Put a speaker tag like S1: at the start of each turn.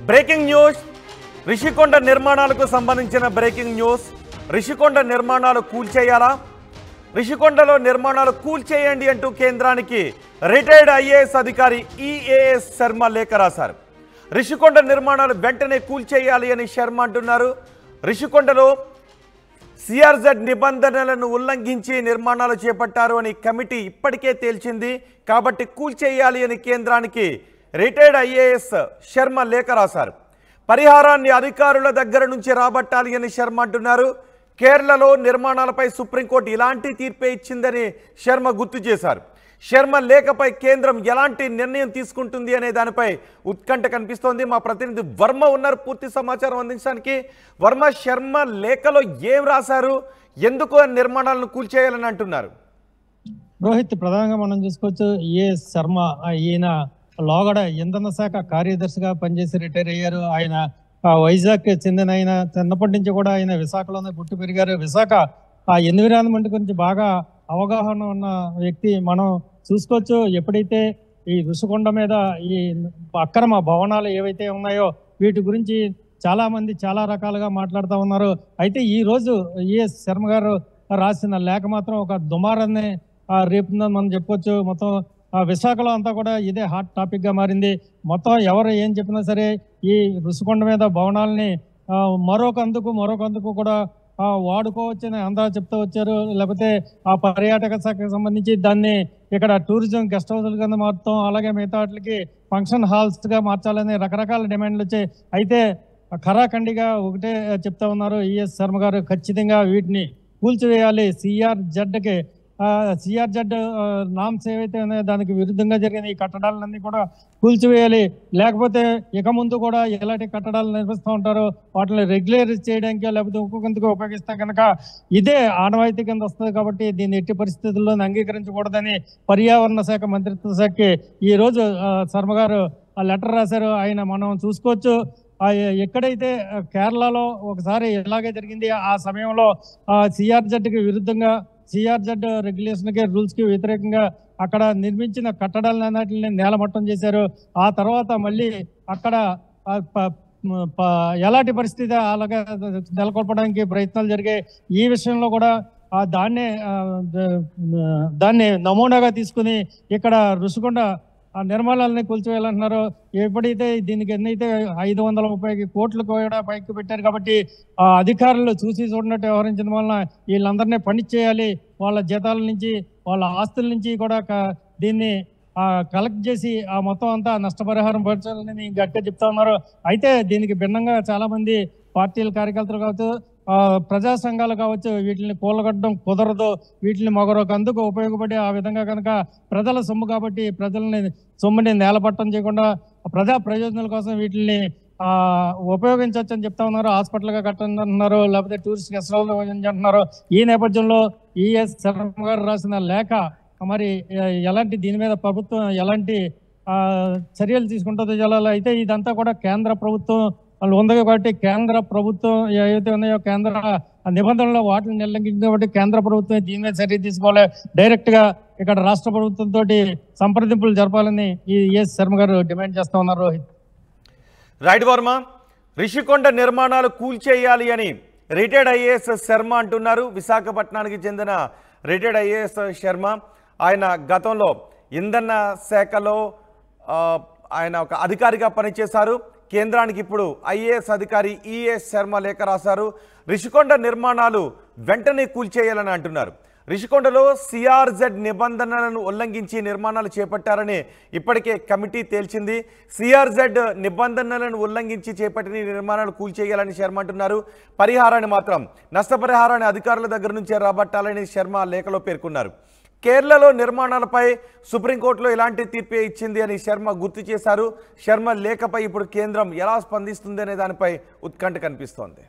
S1: Breaking news Rishikonda నిర్మాణాలకు సంబంధించిన breaking news. Rishikonda నిర్మాణాలు కూల్చేయాలా? రిషికొండలో నిర్మాణాలు కూల్చేయండి అంటూ కేంద్రానికి రిటైర్డ్ ఐఏఎస్ అధికారి ఈఏఎస్ శర్మ లేఖ రాశారు. రిషికొండ నిర్మాణాలు వెంటనే కూల్చేయాలి అని శర్మ అంటున్నారు. రిషికొండలో సిఆర్జెడ్ నిబంధనలను ఉల్లంఘించి నిర్మాణాలు చేపట్టారు అని కమిటీ ఇప్పటికే తేల్చింది. కాబట్టి కూల్చేయాలి అని కేంద్రానికి రిటైర్డ్ ఐఏఎస్ శర్మ లేఖ రాశారు. పరిహారాన్ని అధికారుల దగ్గర నుంచి రాబట్టాలి అని శర్మ అంటున్నారు. కేరళలో నిర్మాణాలపై సుప్రీంకోర్టు ఇలాంటి తీర్పే ఇచ్చిందని శర్మ గుర్తు చేశారు. శర్మ లేఖపై కేంద్రం ఎలాంటి నిర్ణయం తీసుకుంటుంది అనే దానిపై ఉత్కంఠ కనిపిస్తోంది. మా ప్రతినిధి వర్మ ఉన్నారు పూర్తి సమాచారం అందించడానికి. వర్మ, శర్మ లేఖలో ఏం రాశారు, ఎందుకు నిర్మాణాలను కూల్చేయాలని అంటున్నారు?
S2: రోహిత్, ప్రధానంగా మనం చూసుకోవచ్చు ఏ శర్మ ఈయన లోగడ ఇంధన శాఖ కార్యదర్శిగా పనిచేసి రిటైర్ అయ్యారు. ఆయన వైజాగ్ చెందిన ఆయన, చిన్నప్పటి నుంచి కూడా ఆయన విశాఖలోనే పుట్టి పెరిగారు. విశాఖ ఎన్విరాన్మెంట్ గురించి బాగా అవగాహన ఉన్న వ్యక్తి. మనం చూసుకోవచ్చు, ఎప్పుడైతే ఈ ఋషికొండ మీద ఈ అక్రమ భవనాలు ఏవైతే ఉన్నాయో వీటి గురించి చాలా మంది చాలా రకాలుగా మాట్లాడుతూ ఉన్నారు. అయితే ఈ రోజు ఈఎస్ శర్మ గారు రాసిన లేఖ మాత్రం ఒక దుమారాన్ని రేపుందని మనం చెప్పొచ్చు. మొత్తం విశాఖలో అంతా కూడా ఇదే హాట్ టాపిక్ గా మారింది. మొత్తం ఎవరు ఏం చెప్పినా సరే ఈ ఋషికొండ మీద భవనాలని మరొకందుకు కూడా వాడుకోవచ్చని అందరూ చెప్తూ వచ్చారు. లేకపోతే ఆ పర్యాటక శాఖకు సంబంధించి దాన్ని ఇక్కడ టూరిజం గెస్ట్ హౌస్ల కింద మారుతాం, అలాగే మిగతా వాటికి ఫంక్షన్ హాల్స్ గా మార్చాలని రకరకాల డిమాండ్లు వచ్చాయి. అయితే ఖరాఖండిగా ఒకటే చెప్తా ఉన్నారు ఈఎస్ శర్మ గారు, ఖచ్చితంగా వీటిని కూల్చివేయాలి. సిఆర్జెడ్ నామ్స్ ఏవైతే ఉన్నాయో దానికి విరుద్ధంగా జరిగిన ఈ కట్టడాలన్నీ కూడా కూల్చివేయాలి. లేకపోతే ఇక ముందు కూడా ఎలాంటి కట్టడాలు నిర్మిస్తూ ఉంటారో వాటిని రెగ్యులరైజ్ చేయడానికి లేకపోతే ఇంకొకందుకు ఉపయోగిస్తే కనుక ఇదే ఆనవాయితీ కింద వస్తుంది. కాబట్టి దీన్ని ఎట్టి పరిస్థితుల్లో అంగీకరించకూడదని పర్యావరణ శాఖ మంత్రిత్వ శాఖకి ఈ రోజు శర్మ గారు ఆ లెటర్ రాశారు. ఆయన మనం చూసుకోవచ్చు, ఎక్కడైతే కేరళలో ఒకసారి ఇలాగే జరిగింది, ఆ సమయంలో సిఆర్జెడ్కి విరుద్ధంగా, సిఆర్జెడ్ రెగ్యులేషన్ కి రూల్స్ కి వ్యతిరేకంగా అక్కడ నిర్మించిన కట్టడాలన్నిటిని నేలమట్టం చేశారు. ఆ తర్వాత మళ్ళీ అక్కడ ఎలాంటి పరిస్థితి అలాగే నెలకొల్పడానికి ప్రయత్నాలు జరిగాయి. ఈ విషయంలో కూడా దాన్ని నమూనాగా తీసుకుని ఇక్కడ ఋషికొండ నిర్మాణాలని కూల్చివేయాలంటున్నారు. ఎప్పుడైతే దీనికి ఎన్నైతే 530 కోట్లు కూడా పైకి పెట్టారు. కాబట్టి అధికారులు చూసి చూడనట్టు వ్యవహరించడం వలన వీళ్ళందరినీ పనిష్ చేయాలి. వాళ్ళ జీతాల నుంచి వాళ్ళ ఆస్తుల నుంచి కూడా దీన్ని కలెక్ట్ చేసి ఆ మొత్తం అంతా నష్టపరిహారం పరచాలని గట్టిగా చెప్తా ఉన్నారు. అయితే దీనికి భిన్నంగా చాలా మంది పార్టీల కార్యకర్తలు కావచ్చు, ప్రజా సంఘాలు కావచ్చు, వీటిని కూలగొట్టడం కుదరదు, వీటిని మరొకందుకు ఉపయోగపడి ఆ విధంగా కనుక ప్రజల సొమ్ము కాబట్టి సొమ్ముని నేలపట్టం చేయకుండా ప్రజా ప్రయోజనాల కోసం వీటిని ఉపయోగించవచ్చు అని చెప్తా ఉన్నారు. హాస్పిటల్గా కట్టండి అంటున్నారు, లేకపోతే టూరిస్ట్ గెస్ట్ హౌస్ అంటున్నారు. ఈ నేపథ్యంలో ఈఎస్ శర్మ గారు రాసిన లేఖ మరి ఎలాంటి దీని మీద ప్రభుత్వం ఎలాంటి చర్యలు తీసుకుంటుందో తెలియాలి. అయితే ఇదంతా కూడా కేంద్ర ప్రభుత్వం ఉంది కాబట్టి కేంద్ర ప్రభుత్వం ఏవైతే ఉన్నాయో కేంద్ర నిబంధనలు వాటిని నిర్లంఘించింది కాబట్టి కేంద్ర ప్రభుత్వం దీని మీద చర్య తీసుకోవాలి. డైరెక్ట్ గా ఇక్కడ రాష్ట్ర ప్రభుత్వంతో సంప్రదింపులు జరపాలని ఈ ఈఎస్ శర్మ గారు డిమాండ్ చేస్తా ఉన్నారు. రోహిత్,
S1: రైట్ వర్మ, రిషికొండ నిర్మాణాలు కూల్చేయాలి అని రిటైర్డ్ ఐఏఎస్ శర్మ అంటున్నారు. విశాఖపట్నానికి చెందిన రిటైర్డ్ ఐఏఎస్ శర్మ, ఆయన గతంలో ఇంధన శాఖలో ఆయన ఒక అధికారిగా పనిచేశారు. కేంద్రానికి ఇప్పుడు ఐఏఎస్ అధికారి ఈఎస్ శర్మ లేఖ రాశారు. రిషికొండ నిర్మాణాలు వెంటనే కూల్చేయాలని అంటున్నారు. రిషికొండలో సిఆర్జెడ్ నిబంధనలను ఉల్లంఘించి నిర్మాణాలు చేపట్టారని ఇప్పటికే కమిటీ తేల్చింది. సిఆర్జెడ్ నిబంధనలను ఉల్లంఘించి చేపట్టిన నిర్మాణాలు కూల్చేయాలని శర్మ అంటున్నారు. పరిహారాన్ని మాత్రం నష్టపరిహారాన్ని అధికారుల దగ్గర నుంచే రాబట్టాలని శర్మ లేఖలో పేర్కొన్నారు. కేరళలో నిర్మాణాలపై సుప్రీంకోర్టులో ఇలాంటి తీర్పే ఇచ్చింది అని శర్మ గుర్తు చేశారు. శర్మ లేఖపై ఇప్పుడు కేంద్రం ఎలా స్పందిస్తుంది అనే దానిపై ఉత్కంఠ కనిపిస్తోంది.